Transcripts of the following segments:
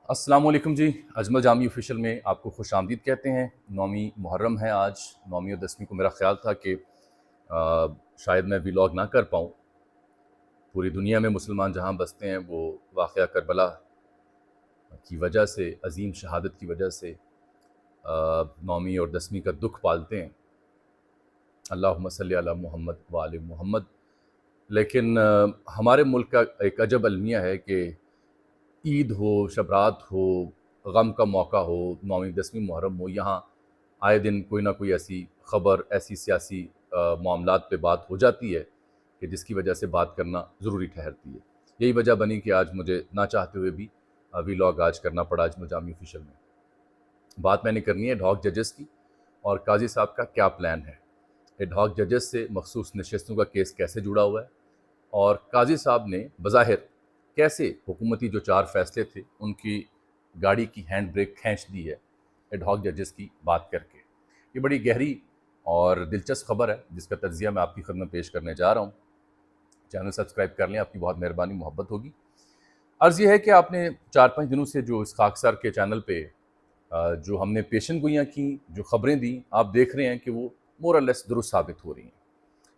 السلام علیکم جی، اجمل جامی آفیشیل میں آپ کو خوش آمدید کہتے ہیں۔ 9ویں محرم ہے آج۔ 9ویں اور 10ویں کو میرا خیال تھا کہ شاید میں ویلاگ نہ کر پاؤں۔ پوری دنیا میں مسلمان جہاں بستے ہیں وہ واقعہ کربلا کی وجہ سے، عظیم شہادت کی وجہ سے 9ویں اور 10ویں کا دکھ پالتے ہیں۔ اللہم صلی علی محمد و آل محمد۔ لیکن ہمارے ملک کا ایک عجب المیہ ہے کہ عید ہو، شبرات ہو، غم کا موقع ہو، 9ویں 10ویں محرم ہو، یہاں آئے دن کوئی نہ کوئی ایسی خبر، ایسی سیاسی معاملات پہ بات ہو جاتی ہے کہ جس کی وجہ سے بات کرنا ضروری ٹھہرتی ہے۔ یہی وجہ بنی کہ آج مجھے نہ چاہتے ہوئے بھی ویلاگ آج کرنا پڑا اجمل جامی آفیشیل میں۔ بات میں نے کرنی ہے ایڈ ہاک ججز کی اور قاضی صاحب کا کیا پلان ہے۔ ایڈ ہاک ججز سے مخصوص نشستوں کا کیس کیسے جڑا ہوا ہے اور قاضی صاحب نے بظاہر کیسے حکومتی جو 4 فیصلے تھے ان کی گاڑی کی ہینڈ بریک کھینچ دی ہے ایڈ ہاک ججز کی بات کر کے۔ یہ بڑی گہری اور دلچسپ خبر ہے جس کا تجزیہ میں آپ کی خدمت پیش کرنے جا رہا ہوں۔ چینل سبسکرائب کر لیں، آپ کی بہت مہربانی، محبت ہوگی۔ عرض یہ ہے کہ آپ نے 4-5 دنوں سے جو اس خاکسار کے چینل پہ جو ہم نے پیشن گوئیاں کی، جو خبریں دیں، آپ دیکھ رہے ہیں کہ وہ مور اور لیس درست ثابت ہو رہی ہیں۔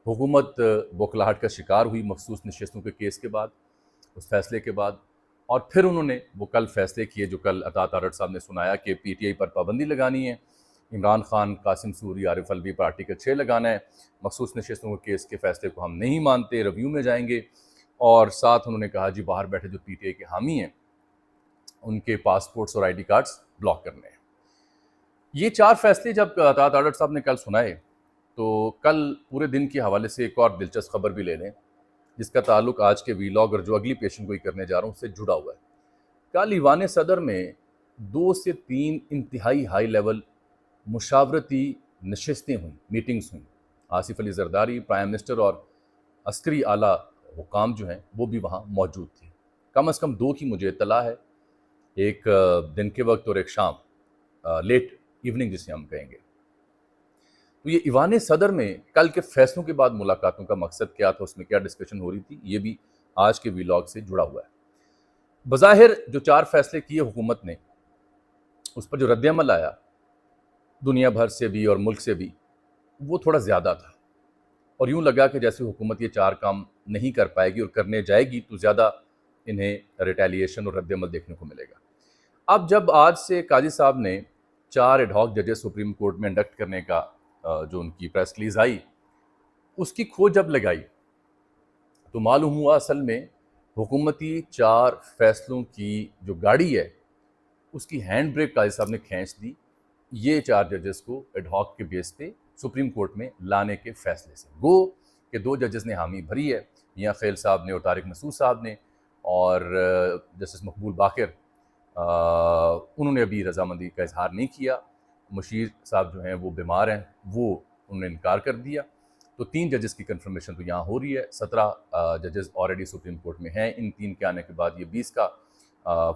حکومت بوکھلاہٹ کا شکار ہوئی مخصوص نشستوں کے کیس کے بعد، اس فیصلے کے بعد، اور پھر انہوں نے وہ کل فیصلے کیے جو کل عطاء تارڑ صاحب نے سنایا کہ پی ٹی آئی پر پابندی لگانی ہے، عمران خان، قاسم سوری، عارف الوی پر آرٹیکل 6 لگانا ہے، مخصوص نشستوں کے کیس کے فیصلے کو ہم نہیں مانتے، ریویو میں جائیں گے، اور ساتھ انہوں نے کہا جی باہر بیٹھے جو پی ٹی آئی کے حامی ہیں ان کے پاسپورٹس اور آئی ڈی کارڈز بلاک کرنے ہیں۔ یہ 4 فیصلے جب عطاء تارڑ صاحب نے کل سنائے تو کل پورے دن کے حوالے سے ایک اور دلچسپ خبر بھی لے لیں جس کا تعلق آج کے ویلاگ اور جو اگلی پیشن گوئی کرنے جا رہا ہوں اس سے جڑا ہوا ہے۔ کل ایوان صدر میں 2 سے 3 انتہائی ہائی لیول مشاورتی نشستیں ہوئیں، میٹنگز ہوئیں۔ آصف علی زرداری، پرائم منسٹر اور عسکری اعلیٰ حکام جو ہیں وہ بھی وہاں موجود تھے۔ کم از کم 2 کی مجھے اطلاع ہے، ایک دن کے وقت اور ایک شام، لیٹ ایوننگ جسے ہم کہیں گے۔ تو یہ ایوان صدر میں کل کے فیصلوں کے بعد ملاقاتوں کا مقصد کیا تھا، اس میں کیا ڈسکشن ہو رہی تھی، یہ بھی آج کے ویلاگ سے جڑا ہوا ہے۔ بظاہر جو 4 فیصلے کیے حکومت نے، اس پر جو رد عمل آیا دنیا بھر سے بھی اور ملک سے بھی، وہ تھوڑا زیادہ تھا، اور یوں لگا کہ جیسے حکومت یہ 4 کام نہیں کر پائے گی اور کرنے جائے گی تو زیادہ انہیں ریٹیلیشن اور رد عمل دیکھنے کو ملے گا۔ اب جب آج سے قاضی صاحب نے 4 ایڈ ہاک ججز سپریم کورٹ میں انڈکٹ کرنے کا جو ان کی پریس ریلیز آئی، اس کی کھوج جب لگائی تو معلوم ہوا اصل میں حکومتی 4 فیصلوں کی جو گاڑی ہے اس کی ہینڈ بریک قاضی صاحب نے کھینچ دی، یہ 4 ججز کو ایڈ ہاک کے بیس پہ سپریم کورٹ میں لانے کے فیصلے سے۔ گو کہ 2 ججز نے حامی بھری ہے، میاں خیل صاحب نے اور طارق مسعود صاحب نے، اور جسٹس مقبول باقر انہوں نے ابھی رضامندی کا اظہار نہیں کیا۔ مشیر صاحب جو ہیں وہ بیمار ہیں، وہ انہوں نے انکار کر دیا۔ تو 3 ججز کی کنفرمیشن تو یہاں ہو رہی ہے، 17 ججز آلریڈی سپریم کورٹ میں ہیں، ان 3 کے آنے کے بعد یہ 20 کا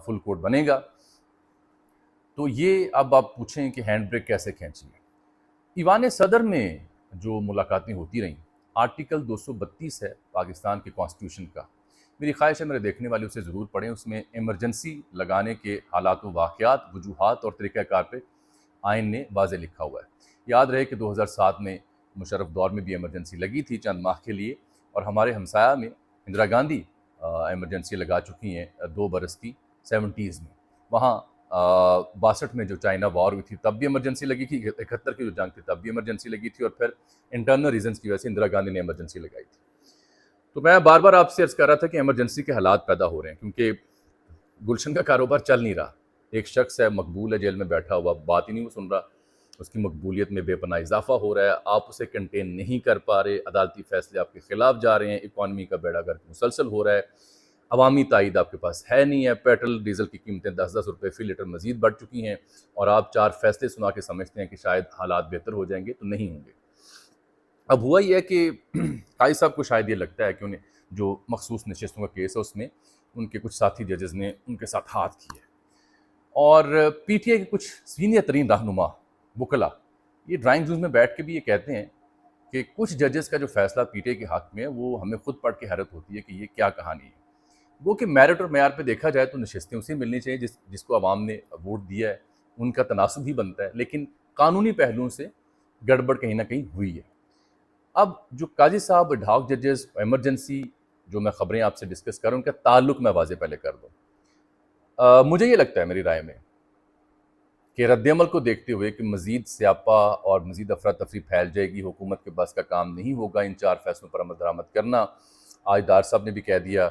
فل کورٹ بنے گا۔ تو یہ اب آپ پوچھیں کہ ہینڈ بریک کیسے کھینچی ہے۔ ایوان صدر میں جو ملاقاتیں ہوتی رہیں، آرٹیکل 232 ہے پاکستان کے کانسٹیٹیوشن کا، میری خواہش ہے میرے دیکھنے والے اسے ضرور پڑھیں، اس میں ایمرجنسی لگانے کے حالات و واقعات، وجوہات اور طریقہ کار پہ آئین نے واضح لکھا ہوا ہے۔ یاد رہے کہ 2007 میں مشرف دور میں بھی ایمرجنسی لگی تھی چند ماہ کے لیے، اور ہمارے ہمسایہ میں اندرا گاندھی ایمرجنسی لگا چکی ہیں 2 برس کی 70s میں۔ وہاں 62 میں جو چائنا وار ہوئی تھی تب بھی ایمرجنسی لگی تھی، 71 کی جو جنگ تھی تب بھی ایمرجنسی لگی تھی، اور پھر انٹرنل ریزنز کی وجہ سے اندرا گاندھی نے ایمرجنسی لگائی تھی۔ تو میں بار بار آپ سے عرض کر رہا تھا کہ ایمرجنسی کے حالات پیدا ہو رہے ہیں کیونکہ گلشن کا کاروبار چل نہیں رہا۔ ایک شخص ہے مقبول ہے، جیل میں بیٹھا ہوا، بات ہی نہیں وہ سن رہا، اس کی مقبولیت میں بے پناہ اضافہ ہو رہا ہے، آپ اسے کنٹین نہیں کر پا رہے، عدالتی فیصلے آپ کے خلاف جا رہے ہیں، اکانومی کا بیڑا گرک مسلسل ہو رہا ہے، عوامی تائید آپ کے پاس ہے نہیں ہے، پیٹرول ڈیزل کی قیمتیں 10-10 روپے فی لیٹر مزید بڑھ چکی ہیں، اور آپ 4 فیصلے سنا کے سمجھتے ہیں کہ شاید حالات بہتر ہو جائیں گے، تو نہیں ہوں گے۔ اب ہوا یہ ہے کہ قاضی صاحب کو شاید یہ لگتا ہے کہ انہیں جو مخصوص نشستوں کا کیس ہے اس میں ان کے کچھ ساتھی ججز نے ان کے ساتھ ہاتھ کیے، اور پی ٹی آئی کے کچھ سینئر ترین رہنما وکلا یہ ڈرائنگ روم میں بیٹھ کے بھی یہ کہتے ہیں کہ کچھ ججز کا جو فیصلہ پی ٹی آئی کے حق میں ہے وہ ہمیں خود پڑھ کے حیرت ہوتی ہے کہ یہ کیا کہانی ہے۔ وہ کہ میرٹ اور معیار پہ دیکھا جائے تو نشستیں اسے ملنی چاہیے جس کو عوام نے ووٹ دیا ہے، ان کا تناسب ہی بنتا ہے، لیکن قانونی پہلوؤں سے گڑبڑ کہیں نہ کہیں ہوئی ہے۔ اب جو قاضی صاحب ڈھاک ججز ایمرجنسی جو میں خبریں آپ سے ڈسکس کر رہا ہوں، ان کا تعلق میں واضح پہلے کر دوں۔ مجھے یہ لگتا ہے میری رائے میں کہ رد عمل کو دیکھتے ہوئے کہ مزید سیاپا اور مزید افراتفری پھیل جائے گی، حکومت کے بس کا کام نہیں ہوگا ان 4 فیصلوں پر عمل درآمد کرنا۔ آج ڈار صاحب نے بھی کہہ دیا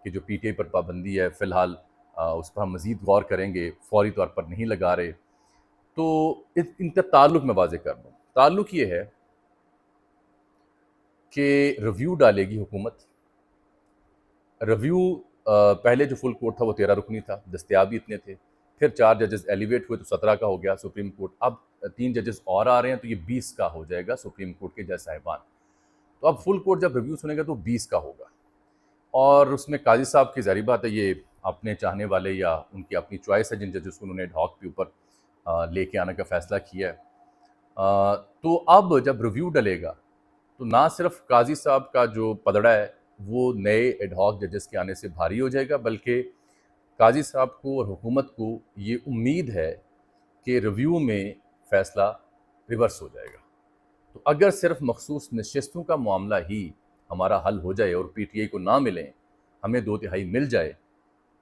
کہ جو پی ٹی آئی پر پابندی ہے فی الحال اس پر ہم مزید غور کریں گے، فوری طور پر نہیں لگا رہے۔ تو ان کا تعلق میں واضح کر دوں، تعلق یہ ہے کہ ریویو ڈالے گی حکومت۔ ریویو پہلے جو فل کورٹ تھا وہ 13 رکنی تھا، دستیاب ہی اتنے تھے، پھر 4 ججز ایلیویٹ ہوئے تو 17 کا ہو گیا سپریم کورٹ، اب 3 ججز اور آ رہے ہیں تو یہ 20 کا ہو جائے گا سپریم کورٹ کے جج صاحبان۔ تو اب فل کورٹ جب ریویو سنے گا تو 20 کا ہوگا، اور اس میں قاضی صاحب کی ظاہری بات ہے یہ اپنے چاہنے والے یا ان کی اپنی چوائس ہے جن ججز کو انہوں نے ڈھاک کے اوپر لے کے آنے کا فیصلہ کیا ہے۔ تو اب جب ریویو ڈلے گا تو نہ صرف قاضی صاحب کا جو پدڑا ہے وہ نئے ایڈ ہاک ججز کے آنے سے بھاری ہو جائے گا، بلکہ قاضی صاحب کو اور حکومت کو یہ امید ہے کہ ریویو میں فیصلہ ریورس ہو جائے گا۔ تو اگر صرف مخصوص نشستوں کا معاملہ ہی ہمارا حل ہو جائے اور پی ٹی آئی کو نہ ملیں، ہمیں 2/3 مل جائے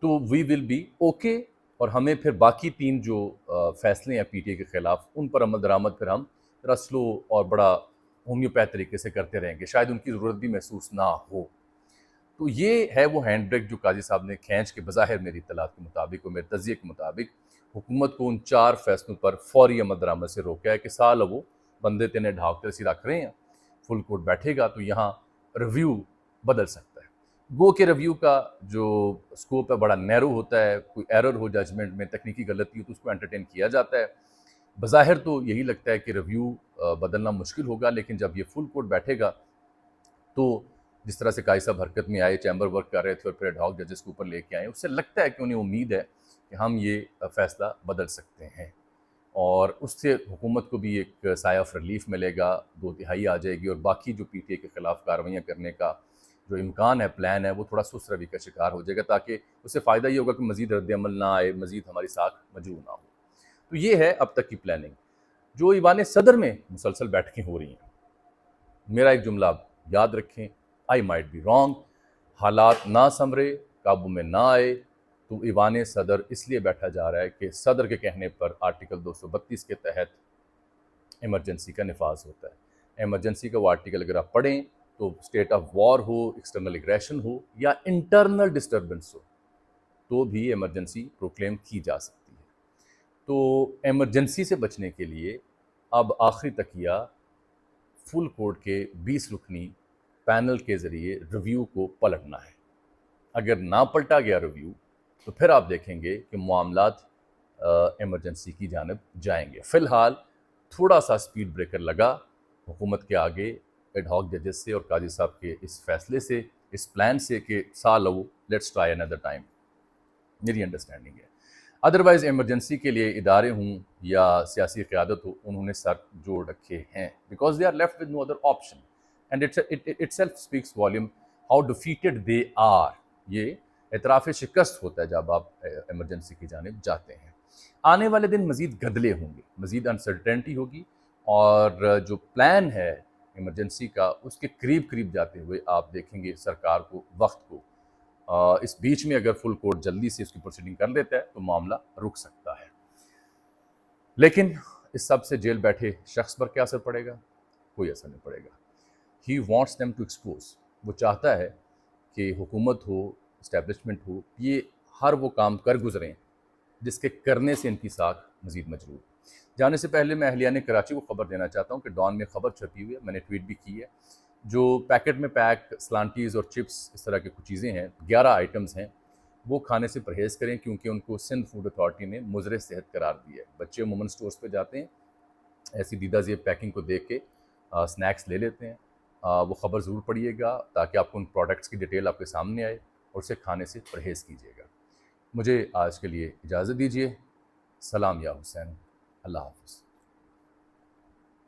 تو وی ول بی اوکے، اور ہمیں پھر باقی 3 جو فیصلے ہیں پی ٹی آئی کے خلاف ان پر عمل درآمد پھر ہم ذرا سلو اور بڑا ہومیوپیتھ طریقے سے کرتے رہیں گے، شاید ان کی ضرورت بھی محسوس نہ ہو۔ تو یہ ہے وہ ہینڈ بریک جو قاضی صاحب نے کھینچ کے بظاہر میری اطلاعات کے مطابق اور میرے تجزیے کے مطابق حکومت کو ان 4 فیصلوں پر فوری عمل درآمد سے روکا ہے کہ سال وہ بندے تینے ڈھاک رسی رکھ رہے ہیں، فل کورٹ بیٹھے گا تو یہاں ریویو بدل سکتا ہے۔ گو کہ ریویو کا جو اسکوپ ہے بڑا نیرو ہوتا ہے، کوئی ایرر ہو ججمنٹ میں، تکنیکی غلطی ہو تو اس کو انٹرٹین کیا جاتا ہے۔ بظاہر تو یہی لگتا ہے کہ ریویو بدلنا مشکل ہوگا، لیکن جب یہ فل کورٹ بیٹھے گا تو جس طرح سے قاضی صاحب حرکت میں آئے، چیمبر ورک کر رہے تھے اور پھر ڈھاک ججز کے اوپر لے کے آئے، اس سے لگتا ہے کہ انہیں امید ہے کہ ہم یہ فیصلہ بدل سکتے ہیں، اور اس سے حکومت کو بھی ایک سایہ آف ریلیف ملے گا، 2/3 آ جائے گی، اور باقی جو پی ٹی آئی کے خلاف کارروائیاں کرنے کا جو امکان ہے، پلان ہے، وہ تھوڑا سست روی کا شکار ہو جائے گا، تاکہ اس سے فائدہ یہ ہوگا کہ مزید رد عمل نہ آئے، مزید ہماری ساکھ مجروح نہ ہو۔ تو یہ ہے اب تک کی پلاننگ جو ایوان صدر میں مسلسل بیٹھکیں ہو رہی ہیں۔ میرا ایک جملہ آپ یاد رکھیں، آئی مائٹ بی رانگ، حالات نہ سنورے، قابو میں نہ آئے تو ایوان صدر اس لیے بیٹھا جا رہا ہے کہ صدر کے کہنے پر آرٹیکل 232 کے تحت ایمرجنسی کا نفاذ ہوتا ہے۔ ایمرجنسی کا وہ آرٹیکل اگر آپ پڑھیں تو اسٹیٹ آف وار ہو، ایکسٹرنل اگریشن ہو یا انٹرنل ڈسٹربنس ہو تو بھی ایمرجنسی پروکلیم کی جا سکتی ہے۔ تو ایمرجنسی سے بچنے کے لیے اب آخری تکیہ فل کورٹ کے 20 رکنی پینل کے ذریعے ریویو کو پلٹنا ہے۔ اگر نہ پلٹا گیا ریویو تو پھر آپ دیکھیں گے کہ معاملات ایمرجنسی کی جانب جائیں گے۔ فی الحال تھوڑا سا سپیڈ بریکر لگا حکومت کے آگے ایڈ ہاک ججز سے اور قاضی صاحب کے اس فیصلے سے، اس پلان سے کہ لو لیٹس ٹرائی اندر ٹائم، میری انڈرسٹینڈنگ ہے۔ ادروائز ایمرجنسی کے لیے ادارے ہوں یا سیاسی قیادت ہو، انہوں نے سر جوڑ رکھے ہیں، because they are left with no other option, and itself speaks volume how defeated they are. یہ اعتراف شکست ہوتا ہے جب آپ ایمرجنسی کی جانب جاتے ہیں۔ آنے والے دن مزید گدلے ہوں گے، مزید انسرٹینٹی ہوگی، اور جو پلان ہے ایمرجنسی کا اس کے قریب جاتے ہوئے آپ دیکھیں گے سرکار کو، وقت کو، اس بیچ میں اگر فل کورٹ جلدی سے اس کی پروسیڈنگ کر لیتا ہے تو معاملہ رک سکتا ہے۔ لیکن اس سب سے جیل بیٹھے شخص پر کیا اثر پڑے گا؟ کوئی اثر نہیں پڑے گا۔ He wants them to expose, وہ چاہتا ہے کہ حکومت ہو، اسٹیبلشمنٹ ہو، یہ ہر وہ کام کر گزریں جس کے کرنے سے ان کی ساکھ مزید مجروح۔ جانے سے پہلے میں اہلیان کراچی کو خبر دینا چاہتا ہوں کہ ڈان میں خبر چھپی ہوئی ہے، میں نے ٹویٹ بھی کی ہے، جو پیکٹ میں پیک سلانٹیز اور چپس اس طرح کی کچھ چیزیں ہیں، 11 آئٹمز ہیں، وہ کھانے سے پرہیز کریں کیونکہ ان کو سندھ فوڈ اتھارٹی نے مضر صحت قرار دیا ہے۔ بچے عموماً سٹورز پہ جاتے ہیں، ایسی دیدہ زیب پیکنگ کو دیکھ کے سنیکس لے لیتے ہیں۔ وہ خبر ضرور پڑھیے گا تاکہ آپ کو ان پروڈکٹس کی ڈیٹیل آپ کے سامنے آئے اور اسے کھانے سے پرہیز کیجیے گا۔ مجھے آج کے لیے اجازت دیجیے۔ سلام یا حسین، اللہ حافظ۔